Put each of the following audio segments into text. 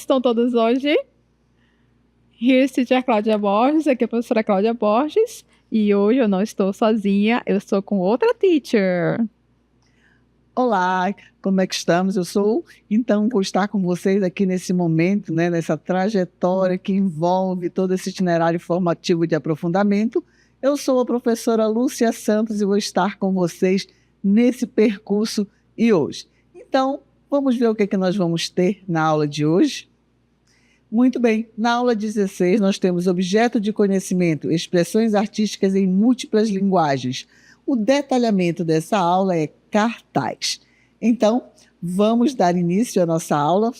estão todos hoje? Here's Teacher Cláudia Borges, aqui é a professora Cláudia Borges, e hoje eu não estou sozinha, eu estou com outra teacher. Olá, como é que estamos? Então, vou estar com vocês aqui nesse momento, né, nessa trajetória que envolve todo esse itinerário formativo de aprofundamento. Eu sou a professora Lúcia Santos e vou estar com vocês nesse percurso e hoje. Então, vamos ver o que nós vamos ter na aula de hoje? Muito bem, na aula 16 nós temos objeto de conhecimento, expressões artísticas em múltiplas linguagens. O detalhamento dessa aula é cartaz. Então, vamos dar início à nossa aula.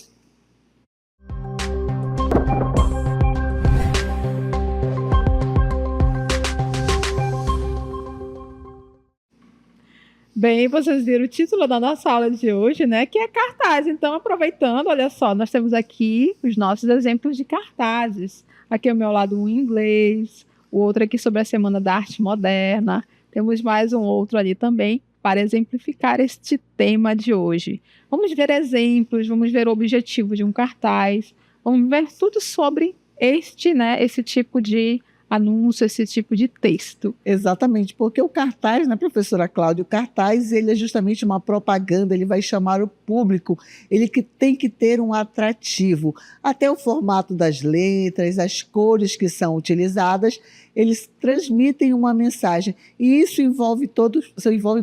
Bem, vocês viram o título da nossa aula de hoje, né? Que é cartaz. Então, aproveitando, olha só, nós temos aqui os nossos exemplos de cartazes. Aqui ao meu lado um em inglês, o outro aqui sobre a Semana da Arte Moderna. Temos mais um outro ali também para exemplificar este tema de hoje. Vamos ver exemplos, vamos ver o objetivo de um cartaz, vamos ver tudo sobre esse tipo de anúncio, esse tipo de texto. Exatamente, porque o cartaz, né, professora Cláudia, o cartaz ele é justamente uma propaganda, ele vai chamar o público, ele que tem que ter um atrativo. Até o formato das letras, as cores que são utilizadas, eles transmitem uma mensagem. E isso envolve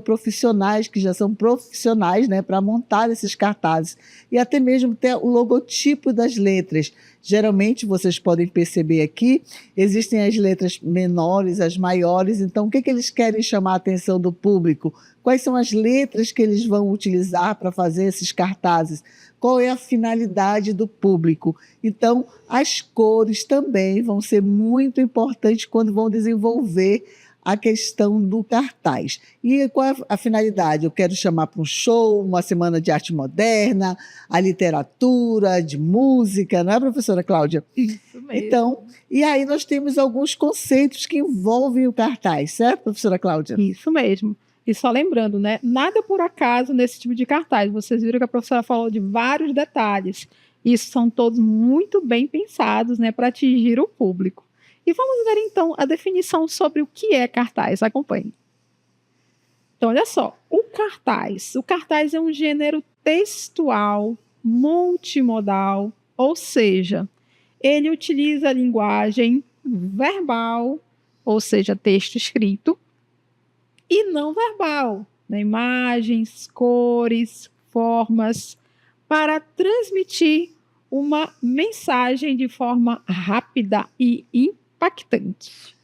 profissionais que já são profissionais, né, para montar esses cartazes. E até mesmo ter o logotipo das letras. Geralmente, vocês podem perceber aqui, existem as letras menores, as maiores. Então, o que eles querem chamar a atenção do público? Quais são as letras que eles vão utilizar para fazer esses cartazes? Qual é a finalidade do público? Então, as cores também vão ser muito importantes quando vão desenvolver a questão do cartaz. E qual é a finalidade? Eu quero chamar para um show, uma semana de arte moderna, a literatura, de música, não é, professora Cláudia? Isso mesmo. Então, e aí nós temos alguns conceitos que envolvem o cartaz, certo, professora Cláudia? Isso mesmo. E só lembrando, né? Nada por acaso nesse tipo de cartaz. Vocês viram que a professora falou de vários detalhes. Isso são todos muito bem pensados, né, para atingir o público. E vamos ver então a definição sobre o que é cartaz. Acompanhe. Então, olha só, o cartaz é um gênero textual, multimodal, ou seja, ele utiliza a linguagem verbal, ou seja, texto escrito, e não verbal, né? Imagens, cores, formas, para transmitir uma mensagem de forma rápida e impactante.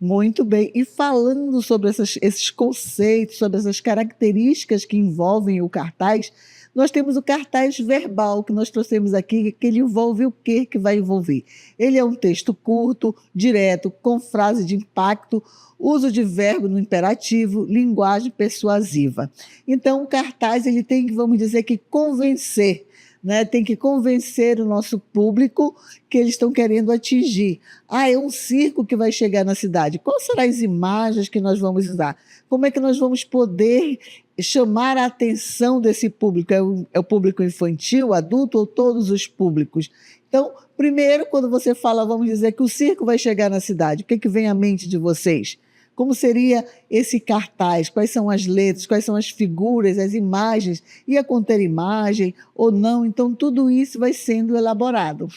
Muito bem. E falando sobre esses conceitos, sobre essas características que envolvem o cartaz, nós temos o cartaz verbal que nós trouxemos aqui, que ele envolve o quê que vai envolver? Ele é um texto curto, direto, com frase de impacto, uso de verbo no imperativo, linguagem persuasiva. Então, o cartaz ele tem que, vamos dizer, que convencer, né? Tem que convencer o nosso público que eles estão querendo atingir. É um circo que vai chegar na cidade. Quais serão as imagens que nós vamos usar? Como é que nós vamos poder chamar a atenção desse público? É o público infantil, adulto ou todos os públicos? Então, primeiro, quando você fala, vamos dizer, que o circo vai chegar na cidade, o que vem à mente de vocês? Como seria esse cartaz? Quais são as letras? Quais são as figuras, as imagens? Ia conter imagem ou não? Então, tudo isso vai sendo elaborado.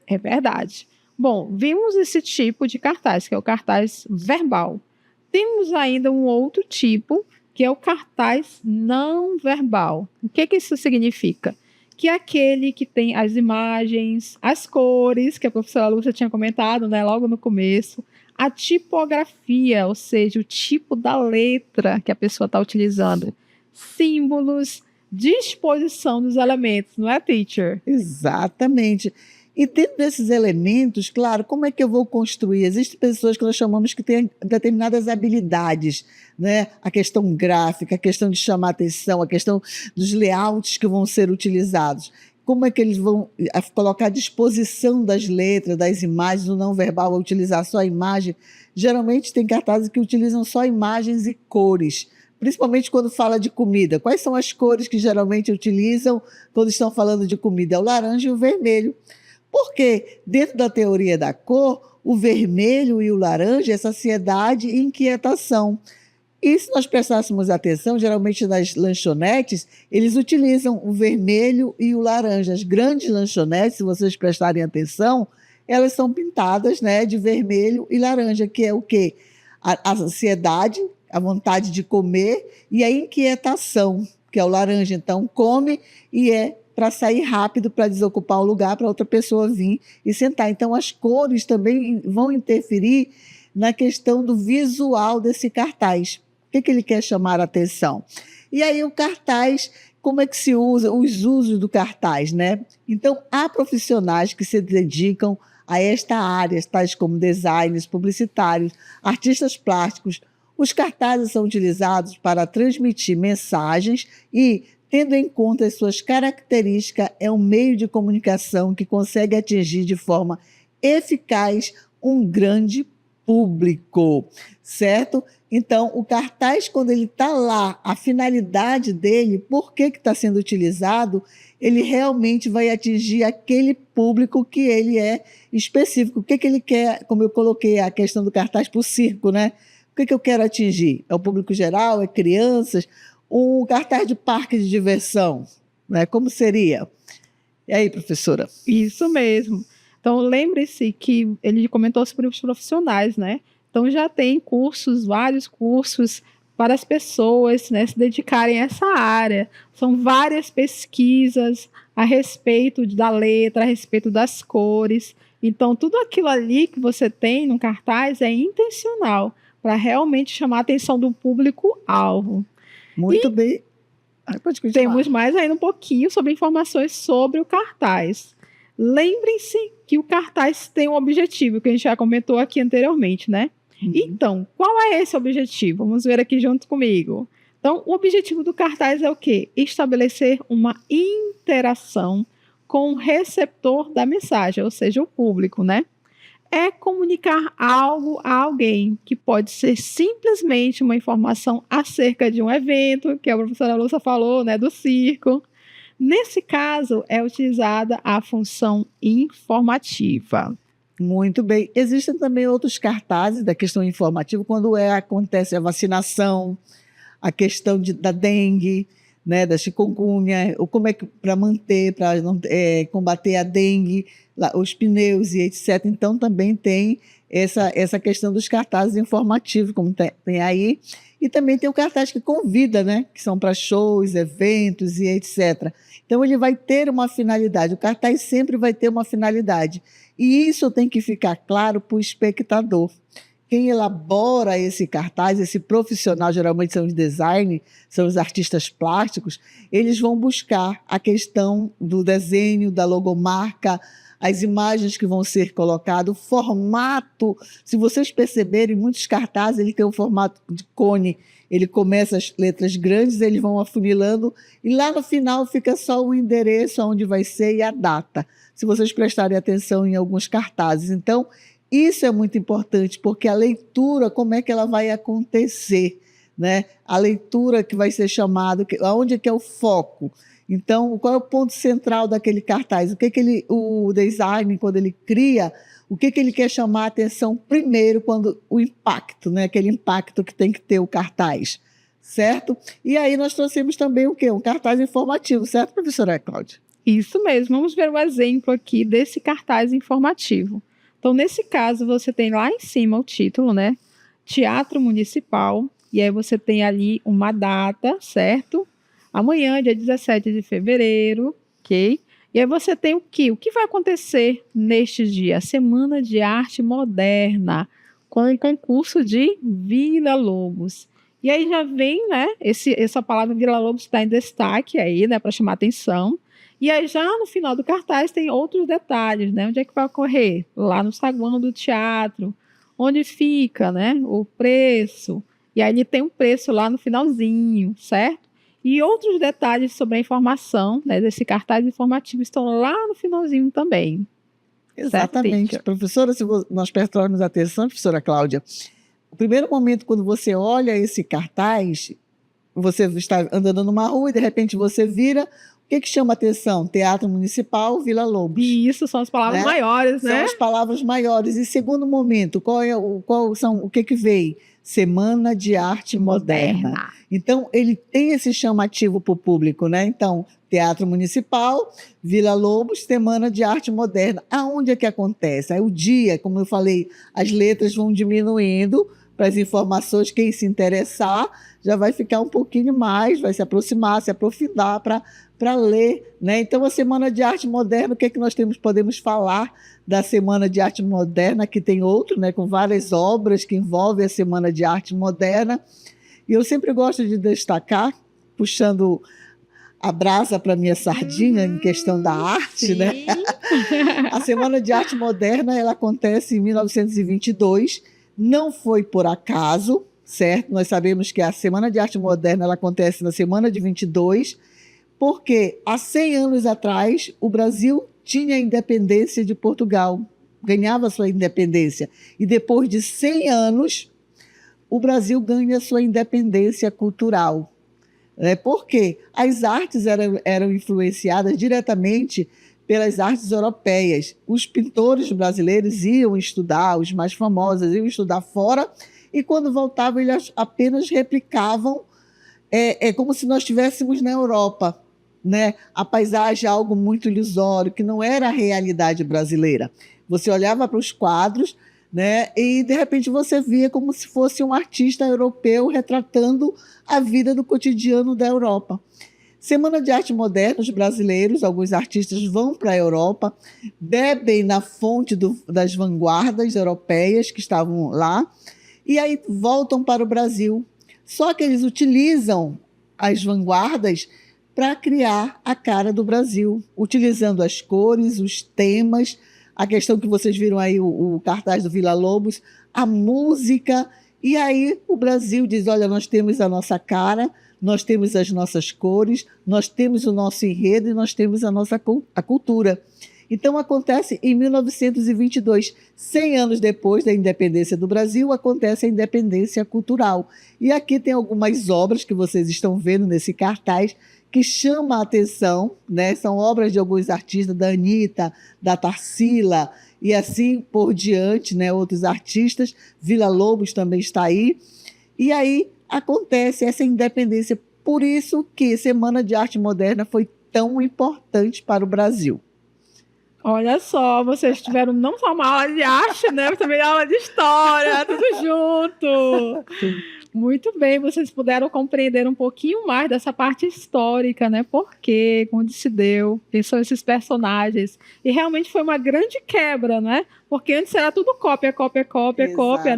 É verdade. Bom, vimos esse tipo de cartaz, que é o cartaz verbal. Temos ainda um outro tipo, que é o cartaz não verbal. O que isso significa? Que é aquele que tem as imagens, as cores, que a professora Lúcia tinha comentado, né, logo no começo, a tipografia, ou seja, o tipo da letra que a pessoa está utilizando, símbolos, disposição dos elementos, não é, teacher? Exatamente. E dentro desses elementos, claro, como é que eu vou construir? Existem pessoas que nós chamamos que têm determinadas habilidades, né? A questão gráfica, a questão de chamar atenção, a questão dos layouts que vão ser utilizados. Como é que eles vão colocar à disposição das letras, das imagens, o não verbal, vai utilizar só a imagem? Geralmente tem cartazes que utilizam só imagens e cores. principalmente quando fala de comida. Quais são as cores que geralmente utilizam quando estão falando de comida? É o laranja e o vermelho. Porque dentro da teoria da cor, o vermelho e o laranja é saciedade e inquietação. E se nós prestássemos atenção, geralmente nas lanchonetes, eles utilizam o vermelho e o laranja. As grandes lanchonetes, se vocês prestarem atenção, elas são pintadas, né, de vermelho e laranja, que é o quê? A ansiedade, a vontade de comer e a inquietação, que é o laranja. Então, come e é para sair rápido, para desocupar o lugar, para outra pessoa vir e sentar. Então, as cores também vão interferir na questão do visual desse cartaz. O que ele quer chamar a atenção? E aí o cartaz, como é que se usa, os usos do cartaz, né? Então, há profissionais que se dedicam a esta área, tais como designers publicitários, artistas plásticos. Os cartazes são utilizados para transmitir mensagens e, tendo em conta as suas características, é um meio de comunicação que consegue atingir de forma eficaz um grande público, certo? Então, o cartaz, quando ele está lá, a finalidade dele, por que está sendo utilizado, ele realmente vai atingir aquele público que ele é específico. O que ele quer, como eu coloquei a questão do cartaz para o circo, né? O que eu quero atingir? É o público geral? É crianças? Um cartaz de parque de diversão, né? Como seria? E aí, professora? Isso mesmo. Então, lembre-se que ele comentou sobre os profissionais, né? Então, já tem cursos, vários cursos para as pessoas, né, se dedicarem a essa área. São várias pesquisas a respeito da letra, a respeito das cores. Então, tudo aquilo ali que você tem no cartaz é intencional para realmente chamar a atenção do público-alvo. Muito bem. Pode continuar. Temos mais ainda um pouquinho sobre informações sobre o cartaz. Lembrem-se que o cartaz tem um objetivo, que a gente já comentou aqui anteriormente, né? Então, qual é esse objetivo? Vamos ver aqui junto comigo. Então, o objetivo do cartaz é o quê? Estabelecer uma interação com o receptor da mensagem, ou seja, o público, né? É comunicar algo a alguém, que pode ser simplesmente uma informação acerca de um evento, que a professora Lúcia falou, né, do circo. Nesse caso, é utilizada a função informativa. Muito bem. Existem também outros cartazes da questão informativa, quando acontece a vacinação, a questão da dengue, né, da chikungunya, ou como é que para manter, para combater a dengue, os pneus e etc. Então, também tem essa questão dos cartazes informativos, como tem aí. E também tem o cartaz que convida, né, que são para shows, eventos e etc. Então, ele vai ter uma finalidade. O cartaz sempre vai ter uma finalidade. E isso tem que ficar claro para o espectador. Quem elabora esse cartaz, esse profissional, geralmente são os designers, são os artistas plásticos, eles vão buscar a questão do desenho, da logomarca, as imagens que vão ser colocadas, o formato. Se vocês perceberem, muitos cartazes ele tem um formato de cone. Ele começa as letras grandes, eles vão afunilando, e lá no final fica só o endereço, onde vai ser e a data, se vocês prestarem atenção em alguns cartazes. Então, isso é muito importante, porque a leitura, como é que ela vai acontecer, né? A leitura que vai ser chamada, aonde que é o foco. Então, qual é o ponto central daquele cartaz? O que o design, quando ele cria, o que ele quer chamar a atenção primeiro, quando o impacto, né? Aquele impacto que tem que ter o cartaz, certo? E aí nós trouxemos também o quê? Um cartaz informativo, certo, professora Cláudia? Isso mesmo. Vamos ver um exemplo aqui desse cartaz informativo. Então, nesse caso, você tem lá em cima o título, né? Teatro Municipal, e aí você tem ali uma data, certo? Amanhã, dia 17 de fevereiro, ok? E aí você tem o quê? O que vai acontecer neste dia? A Semana de Arte Moderna, com o concurso de Vila Lobos. E aí já vem, né? Essa palavra Vila Lobos está em destaque aí, né? Para chamar atenção. E aí já no final do cartaz tem outros detalhes, né? Onde é que vai ocorrer? Lá no saguão do teatro. Onde fica, né? O preço. E aí ele tem um preço lá no finalzinho, certo? E outros detalhes sobre a informação, né, desse cartaz informativo estão lá no finalzinho também. Exatamente. Certo, professora, se nós prestarmos atenção, professora Cláudia, o primeiro momento quando você olha esse cartaz, você está andando numa rua e de repente você vira, o que chama atenção? Teatro Municipal, Vila Lobos. E isso são as palavras Né? maiores, São né? as palavras maiores. E segundo momento, o que veio? Semana de Arte Moderna. Então, ele tem esse chamativo para o público, né? Então, Teatro Municipal, Vila Lobos, Semana de Arte Moderna. Aonde é que acontece? Aí o dia, como eu falei, as letras vão diminuindo para as informações, quem se interessar já vai ficar um pouquinho mais, vai se aproximar, se aprofundar para ler, né? Então, a Semana de Arte Moderna, o que é que nós podemos falar da Semana de Arte Moderna, que tem outro, né, com várias obras que envolvem a Semana de Arte Moderna. E eu sempre gosto de destacar, puxando a brasa para minha sardinha em questão da arte, né? A Semana de Arte Moderna, ela acontece em 1922, não foi por acaso, certo? Nós sabemos que a Semana de Arte Moderna, ela acontece na semana de 22, porque há 100 anos atrás o Brasil tinha a independência de Portugal, ganhava sua independência. E depois de 100 anos, o Brasil ganha sua independência cultural. Porque as artes eram influenciadas diretamente pelas artes europeias. Os pintores brasileiros iam estudar, os mais famosos iam estudar fora, e quando voltavam, eles apenas replicavam, como se nós estivéssemos na Europa. Né? A paisagem é algo muito ilusório, que não era a realidade brasileira. Você olhava para os quadros, né, e de repente você via como se fosse um artista europeu retratando a vida do cotidiano da Europa. Semana de Arte Moderna, os brasileiros, alguns artistas vão para a Europa, bebem na fonte das vanguardas europeias que estavam lá, e aí voltam para o Brasil. Só que eles utilizam as vanguardas para criar a cara do Brasil, utilizando as cores, os temas, a questão que vocês viram aí, o cartaz do Vila Lobos, a música, e aí o Brasil diz, olha, nós temos a nossa cara, nós temos as nossas cores, nós temos o nosso enredo e nós temos a cultura. Então acontece em 1922, 100 anos depois da independência do Brasil, acontece a independência cultural. E aqui tem algumas obras que vocês estão vendo nesse cartaz, que chama a atenção, né? São obras de alguns artistas, da Anitta, da Tarsila, e assim por diante, né? Outros artistas, Vila Lobos também está aí. E aí acontece essa independência. Por isso que Semana de Arte Moderna foi tão importante para o Brasil. Olha só, vocês tiveram não só uma aula de arte, né? Mas também aula de história, tudo junto. Muito bem, vocês puderam compreender um pouquinho mais dessa parte histórica, né? Por quê, onde se deu, quem são esses personagens. E realmente foi uma grande quebra, né? Porque antes era tudo cópia,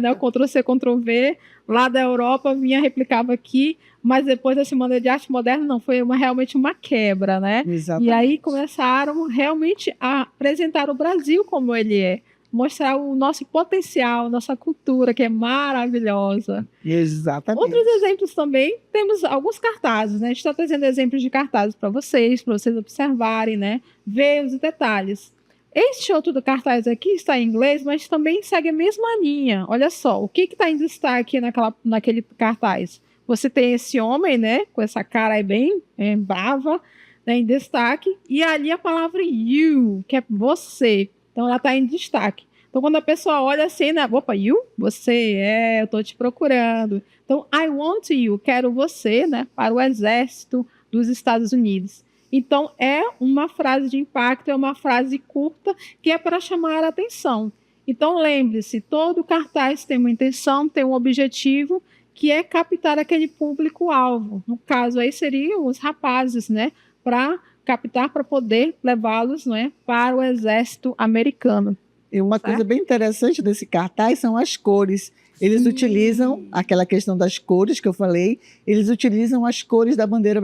né? O Ctrl-C, Ctrl-V. Lá da Europa vinha, replicava aqui, mas depois da Semana de Arte Moderna, não, foi realmente uma quebra, né? Exatamente. E aí começaram realmente a apresentar o Brasil como ele é. Mostrar o nosso potencial, nossa cultura, que é maravilhosa. Exatamente. Outros exemplos também, temos alguns cartazes, né? A gente está trazendo exemplos de cartazes para vocês observarem, né? Ver os detalhes. Este outro do cartaz aqui está em inglês, mas também segue a mesma linha. Olha só, o que está em destaque naquele cartaz? Você tem esse homem, né? Com essa cara aí bem brava, né, em destaque. E ali a palavra you, que é você. Então, ela está em destaque. Então, quando a pessoa olha assim, né? Opa, you? Você? Eu estou te procurando. Então, I want you, quero você, né? Para o exército dos Estados Unidos. Então, é uma frase de impacto, é uma frase curta que é para chamar a atenção. Então, lembre-se, todo cartaz tem uma intenção, tem um objetivo, que é captar aquele público-alvo. No caso, aí seriam os rapazes, né? Para captar, para poder levá-los, né, para o exército americano. E uma coisa bem interessante desse cartaz são as cores. Eles utilizam aquela questão das cores que eu falei, eles utilizam as cores da bandeira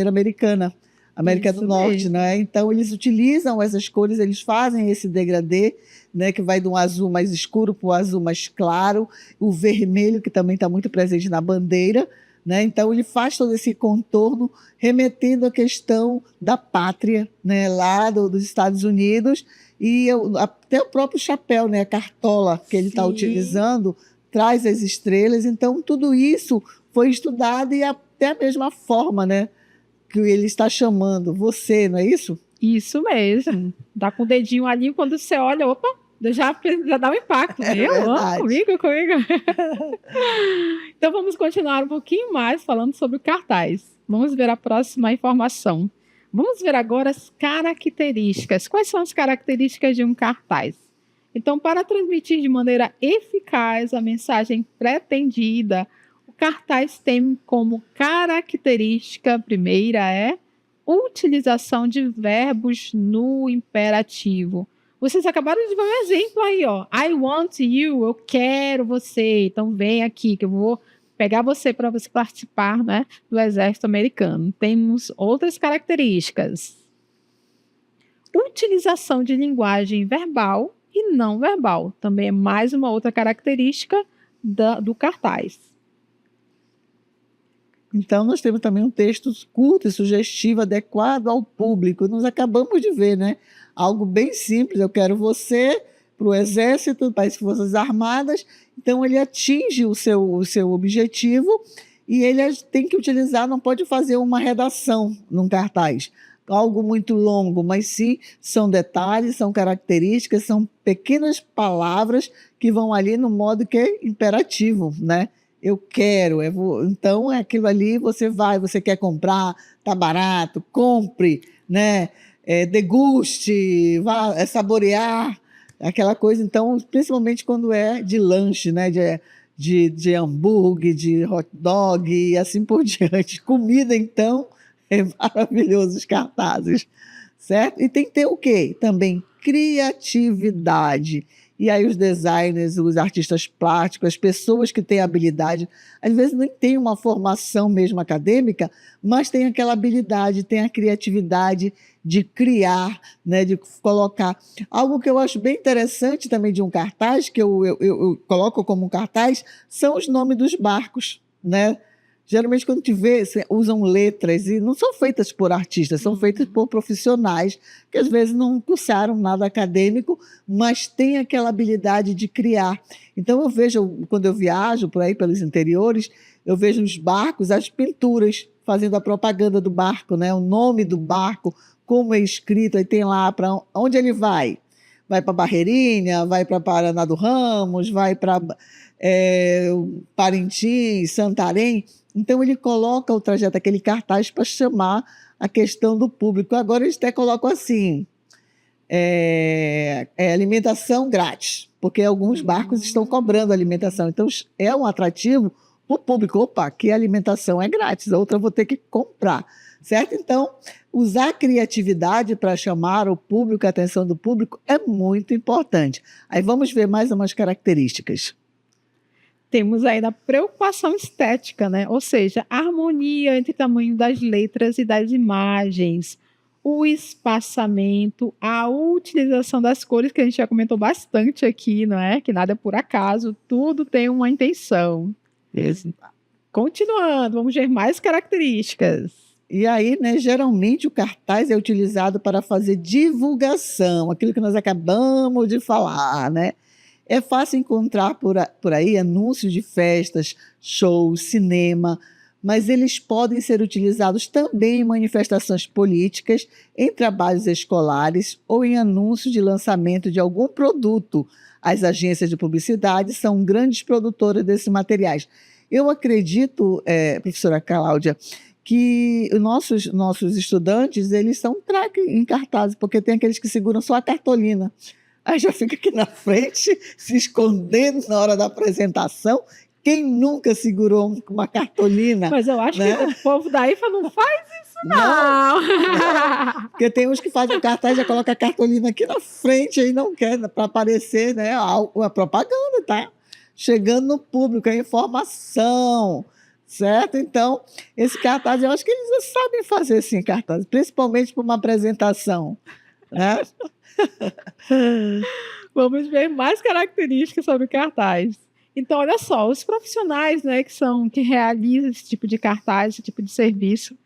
americana, América do Norte, né? Então eles utilizam essas cores, eles fazem esse degradê, né, que vai de um azul mais escuro para o azul mais claro, o vermelho que também está muito presente na bandeira, né? Então ele faz todo esse contorno remetendo à questão da pátria, né, lá dos Estados Unidos, e até o próprio chapéu, né, a cartola que ele está utilizando traz as estrelas. Então tudo isso foi estudado e até a mesma forma, né? Que ele está chamando você, não é isso? Isso mesmo. Dá com o dedinho ali, quando você olha, opa, já dá um impacto. É Eu amo, verdade. comigo. Então vamos continuar um pouquinho mais falando sobre o cartaz. Vamos ver a próxima informação. Vamos ver agora as características. Quais são as características de um cartaz? Então, para transmitir de maneira eficaz a mensagem pretendida, o cartaz tem como característica primeira utilização de verbos no imperativo. Vocês acabaram de ver um exemplo aí, ó. I want you, eu quero você. Então vem aqui que eu vou pegar você para você participar, né, do exército americano. Temos outras características. Utilização de linguagem verbal e não verbal. Também é mais uma outra característica do cartaz. Então, nós temos também um texto curto e sugestivo, adequado ao público. Nós acabamos de ver, né? Algo bem simples. Eu quero você para o Exército, para as Forças Armadas. Então, ele atinge o seu objetivo e ele tem que utilizar, não pode fazer uma redação num cartaz. Algo muito longo, mas sim são detalhes, são características, são pequenas palavras que vão ali no modo que é imperativo, né? Eu quero, então é aquilo ali, você quer comprar, tá barato, compre, né? Deguste, vá saborear, aquela coisa. Então, principalmente quando é de lanche, né? De hambúrguer, de hot dog e assim por diante. Comida, então, é maravilhoso os cartazes, certo? E tem que ter o quê? Também criatividade. E aí os designers, os artistas plásticos, as pessoas que têm habilidade, às vezes nem têm uma formação mesmo acadêmica, mas têm aquela habilidade, têm a criatividade de criar, né, de colocar. Algo que eu acho bem interessante também de um cartaz, que eu coloco como um cartaz, são os nomes dos barcos, né? Geralmente, quando te vê, usam letras, e não são feitas por artistas, são feitas por profissionais, que às vezes não cursaram nada acadêmico, mas têm aquela habilidade de criar. Então, eu vejo, quando eu viajo por aí, pelos interiores, eu vejo os barcos, as pinturas, fazendo a propaganda do barco, né? O nome do barco, como é escrito, aí tem lá para onde ele vai. Vai para Barreirinha, vai para Paraná do Ramos, vai para Parintins, Santarém. Então, ele coloca o trajeto, aquele cartaz, para chamar a questão do público. Agora, eles até colocam assim, alimentação grátis, porque alguns barcos estão cobrando alimentação. Então, é um atrativo para o público. Opa, que alimentação é grátis, a outra eu vou ter que comprar, certo? Então, usar a criatividade para chamar o público, a atenção do público, é muito importante. Aí vamos ver mais umas características. Temos ainda a preocupação estética, né? Ou seja, a harmonia entre o tamanho das letras e das imagens, o espaçamento, a utilização das cores, que a gente já comentou bastante aqui, não é? Que nada é por acaso, tudo tem uma intenção. Continuando, vamos ver mais características. E aí, né, geralmente o cartaz é utilizado para fazer divulgação, aquilo que nós acabamos de falar, né? É fácil encontrar por aí anúncios de festas, shows, cinema, mas eles podem ser utilizados também em manifestações políticas, em trabalhos escolares ou em anúncios de lançamento de algum produto. As agências de publicidade são grandes produtoras desses materiais. Eu acredito, professora Cláudia, que os nossos estudantes, eles são craques em cartazes, porque tem aqueles que seguram só a cartolina. Aí já fica aqui na frente, se escondendo na hora da apresentação. Quem nunca segurou uma cartolina? Mas eu acho, né, que o povo daí fala, não faz isso não. Porque tem uns que fazem o cartaz e já colocam a cartolina aqui na frente e não quer, para aparecer, né, a propaganda, tá? Chegando no público, a informação, certo? Então, esse cartaz, eu acho que eles sabem fazer, sim, cartaz, principalmente para uma apresentação, né? Vamos ver mais características sobre cartaz. Então, olha só, os profissionais, né, que realizam esse tipo de cartaz, esse tipo de serviço,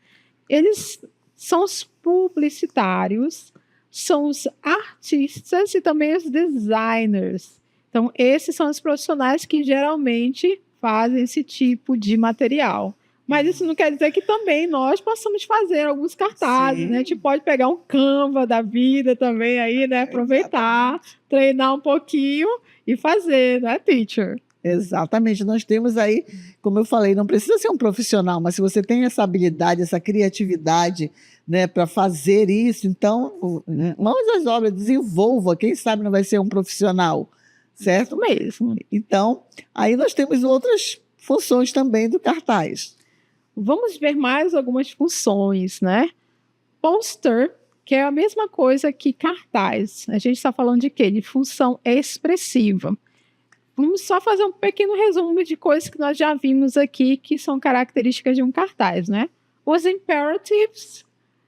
eles são os publicitários, são os artistas e também os designers. Então, esses são os profissionais que geralmente fazem esse tipo de material. Mas isso não quer dizer que também nós possamos fazer alguns cartazes, Sim. né? A gente pode pegar um Canva da vida também aí, né? Aproveitar, treinar um pouquinho e fazer, né, teacher? Exatamente, nós temos aí, como eu falei, não precisa ser um profissional, mas se você tem essa habilidade, essa criatividade, né, para fazer isso, então, né, mãos às obras, desenvolva, quem sabe não vai ser um profissional, certo? Isso mesmo. Então, aí nós temos outras funções também do cartaz. Vamos ver mais algumas funções, né? Poster, que é a mesma coisa que cartaz. A gente está falando de quê? De função expressiva. Vamos só fazer um pequeno resumo de coisas que nós já vimos aqui que são características de um cartaz, né? Os imperatives,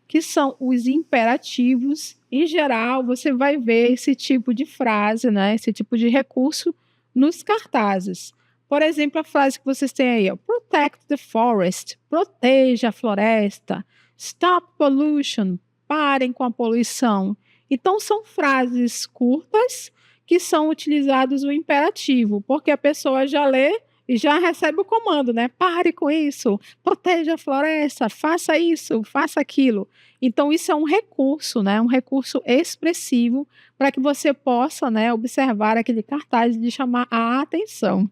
que são os imperativos. Em geral, você vai ver esse tipo de frase, né? Esse tipo de recurso nos cartazes. Por exemplo, a frase que vocês têm aí, ó, Protect the forest, proteja a floresta. Stop pollution, parem com a poluição. Então, são frases curtas que são utilizados o imperativo, porque a pessoa já lê e já recebe o comando, né? Pare com isso, proteja a floresta, faça isso, faça aquilo. Então, isso é um recurso, né? Um recurso expressivo para que você possa, né, observar aquele cartaz de chamar a atenção.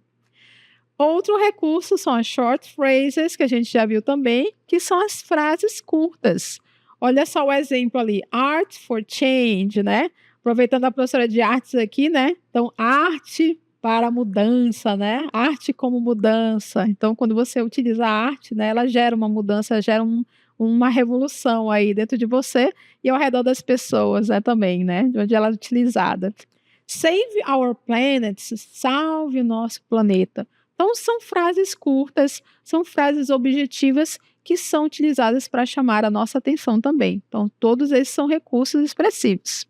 Outro recurso são as short phrases, que a gente já viu também, que são as frases curtas. Olha só o exemplo ali, art for change, né? Aproveitando a professora de artes aqui, né? Então, arte para mudança, né? Arte como mudança. Então, quando você utiliza a arte, né, ela gera uma mudança, gera uma revolução aí dentro de você e ao redor das pessoas, né, também, né? De onde ela é utilizada. Save our planet, salve o nosso planeta. Então, são frases curtas, são frases objetivas que são utilizadas para chamar a nossa atenção também. Então, todos esses são recursos expressivos.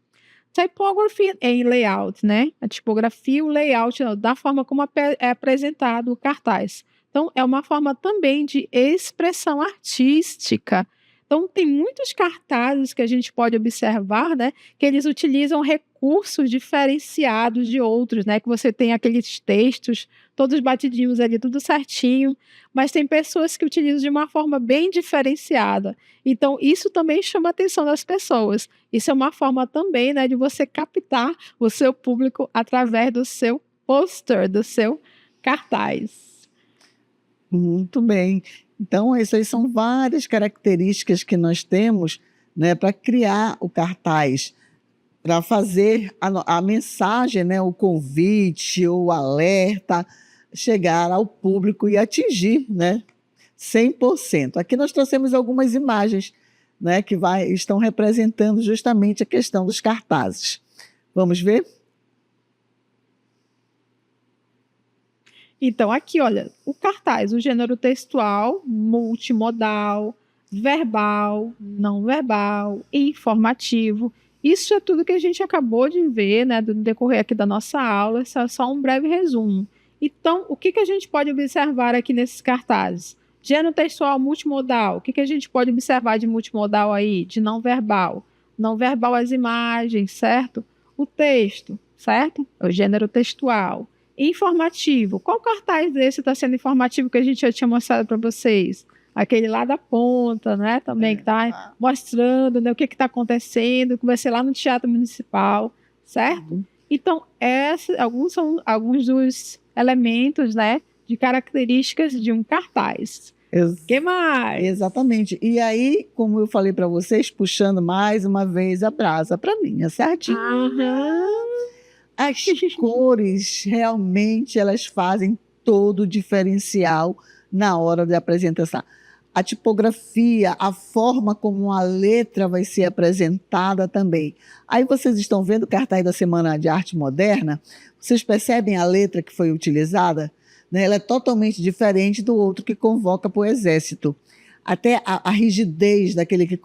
Typography e layout, né? A tipografia e o layout da forma como é apresentado o cartaz. Então, é uma forma também de expressão artística. Então, tem muitos cartazes que a gente pode observar, né? Que eles utilizam recursos diferenciados de outros, né? Que você tem aqueles textos todos batidinhos ali, tudo certinho. Mas tem pessoas que utilizam de uma forma bem diferenciada. Então, isso também chama a atenção das pessoas. Isso é uma forma também, né, de você captar o seu público através do seu pôster, do seu cartaz. Muito bem. Então, essas são várias características que nós temos, né, para criar o cartaz, para fazer a mensagem, né, o convite, o alerta, chegar ao público e atingir, né, 100%. Aqui nós trouxemos algumas imagens, né, que estão representando justamente a questão dos cartazes. Vamos ver? Então, aqui, olha, o cartaz, o gênero textual, multimodal, verbal, não verbal, informativo. Isso é tudo que a gente acabou de ver, né, no decorrer aqui da nossa aula. Isso é só um breve resumo. Então, o que a gente pode observar aqui nesses cartazes? Gênero textual multimodal. O que a gente pode observar de multimodal aí? De não verbal. Não verbal as imagens, certo? O texto, certo? O gênero textual. Informativo. Qual cartaz desse está sendo informativo que a gente já tinha mostrado para vocês? Aquele lá da ponta, né? Também que está mostrando, né, o que está acontecendo, que vai ser lá no Teatro Municipal, certo? Então, são alguns dos elementos, né, de características de um cartaz. Que mais? Exatamente. E aí, como eu falei para vocês, puxando mais uma vez a brasa para mim, certinho? As cores, realmente, elas fazem todo o diferencial na hora da apresentação. A tipografia, a forma como a letra vai ser apresentada também. Aí vocês estão vendo o cartaz da Semana de Arte Moderna, vocês percebem a letra que foi utilizada? Né? Ela é totalmente diferente do outro que convoca para o Exército. Até a rigidez daquele que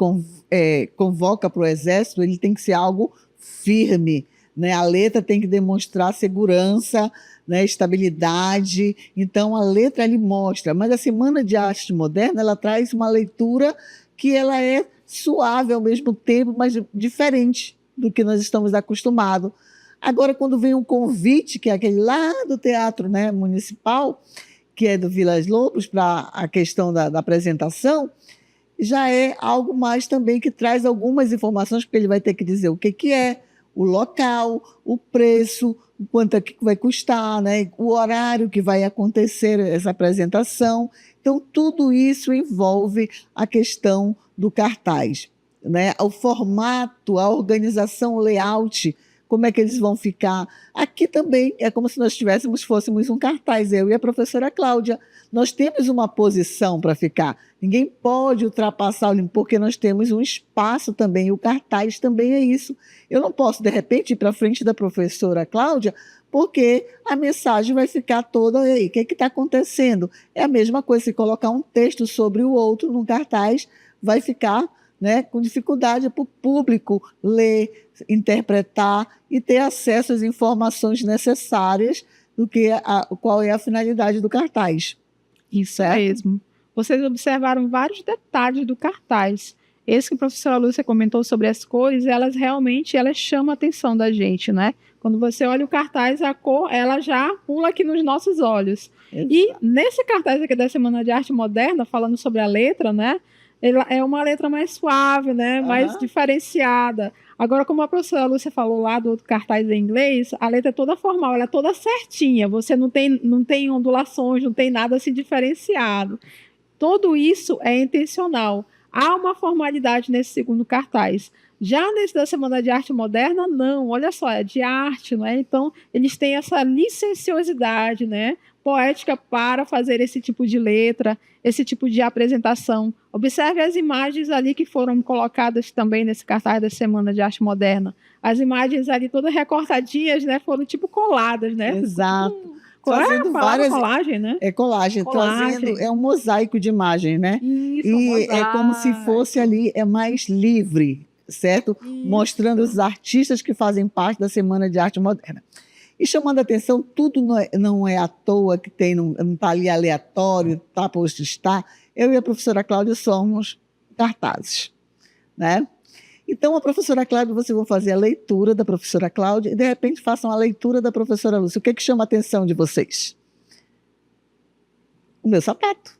convoca para o Exército, ele tem que ser algo firme, né? A letra tem que demonstrar segurança, né? Estabilidade. Então, a letra ali mostra. Mas a Semana de Arte Moderna, ela traz uma leitura que ela é suave ao mesmo tempo, mas diferente do que nós estamos acostumados. Agora, quando vem um convite, que é aquele lá do Teatro, né, Municipal, que é do Vilas Lobos, para a questão da apresentação, já é algo mais também que traz algumas informações, porque ele vai ter que dizer o que é, o local, o preço, o quanto é que vai custar, né? O horário que vai acontecer essa apresentação. Então, tudo isso envolve a questão do cartaz, né? O formato, a organização, o layout, como é que eles vão ficar. Aqui também é como se nós fôssemos um cartaz, eu e a professora Cláudia. Nós temos uma posição para ficar. Ninguém pode ultrapassar o limite, porque nós temos um espaço também, o cartaz também é isso. Eu não posso, de repente, ir para frente da professora Cláudia, porque a mensagem vai ficar toda aí. O que está acontecendo? É a mesma coisa, se colocar um texto sobre o outro num cartaz, vai ficar, né, com dificuldade para o público ler, interpretar e ter acesso às informações necessárias do que qual é a finalidade do cartaz. Isso mesmo. Vocês observaram vários detalhes do cartaz. Esse que a professora Lúcia comentou sobre as cores, elas realmente chamam a atenção da gente, né? Quando você olha o cartaz, a cor, ela já pula aqui nos nossos olhos. Exato. E nesse cartaz aqui da Semana de Arte Moderna, falando sobre a letra, né? Ela é uma letra mais suave, né? Mais diferenciada. Agora, como a professora Lúcia falou lá do outro cartaz em inglês, a letra é toda formal, ela é toda certinha. Você não tem ondulações, não tem nada assim diferenciado. Tudo isso é intencional. Há uma formalidade nesse segundo cartaz. Já nesse da Semana de Arte Moderna, não. Olha só, é de arte, não é? Então, eles têm essa licenciosidade, né, poética para fazer esse tipo de letra, esse tipo de apresentação. Observe as imagens ali que foram colocadas também nesse cartaz da Semana de Arte Moderna. As imagens ali todas recortadinhas, né, foram tipo coladas, né? Exato. Trazendo várias colagem, né? É colagem, trazendo, é um mosaico de imagem, né? Isso, e é como se fosse ali, é mais livre, certo? Isso. Mostrando os artistas que fazem parte da Semana de Arte Moderna. E chamando a atenção, tudo não é à toa, que não está ali aleatório, está posto estar. Eu e a professora Cláudia somos cartazes, né? Então, a professora Cláudia, vocês vão fazer a leitura da professora Cláudia e, de repente, façam a leitura da professora Lúcia. O que chama a atenção de vocês? O meu sapato.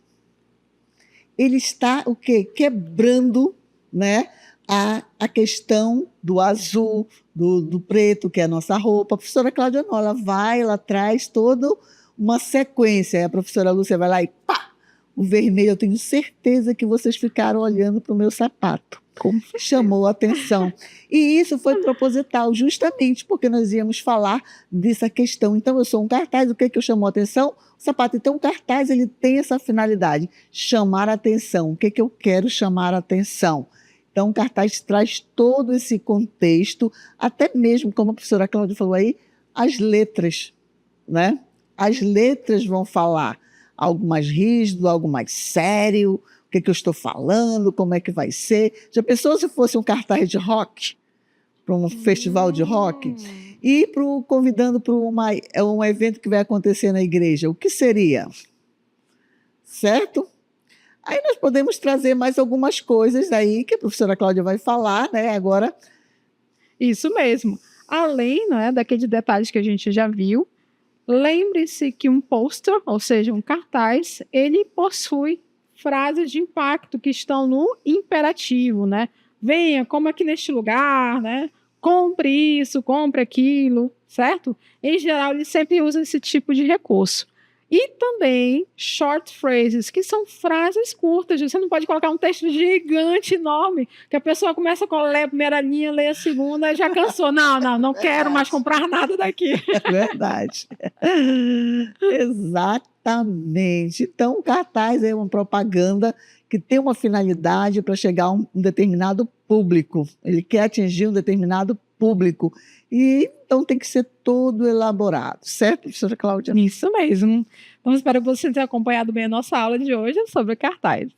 Ele está, o quê? Quebrando, né, a questão do azul, do preto, que é a nossa roupa. A professora Cláudia não, ela traz toda uma sequência. A professora Lúcia vai lá e pá! O vermelho, eu tenho certeza que vocês ficaram olhando para o meu sapato. Como chamou a atenção. E isso foi proposital, justamente porque nós íamos falar dessa questão. Então, eu sou um cartaz, o que eu chamou a atenção? O sapato. Então, o cartaz, ele tem essa finalidade, chamar a atenção. O que eu quero chamar a atenção? Então, o cartaz traz todo esse contexto, até mesmo, como a professora Cláudia falou aí, as letras, né? As letras vão falar algo mais rígido, algo mais sério, o que eu estou falando, como é que vai ser. Já pensou se fosse um cartaz de rock, para um festival de rock? E convidando para um evento que vai acontecer na igreja, o que seria? Certo? Aí nós podemos trazer mais algumas coisas aí que a professora Cláudia vai falar, né, agora. Isso mesmo. Além, né, daqueles detalhes que a gente já viu, lembre-se que um pôster, ou seja, um cartaz, ele possui frases de impacto que estão no imperativo, né? Venha, como aqui neste lugar, né? Compre isso, compre aquilo, certo? Em geral, ele sempre usa esse tipo de recurso. E também short phrases, que são frases curtas. Você não pode colocar um texto gigante, enorme, que a pessoa começa a ler a primeira linha, lê a segunda e já cansou. Não quero mais comprar nada daqui. É verdade. Exatamente. Então, o cartaz é uma propaganda que tem uma finalidade para chegar a um determinado público. Ele quer atingir um determinado público. E então tem que ser todo elaborado, certo, professora Cláudia? Isso mesmo. Então, espero que você tenha acompanhado bem a nossa aula de hoje sobre cartaz.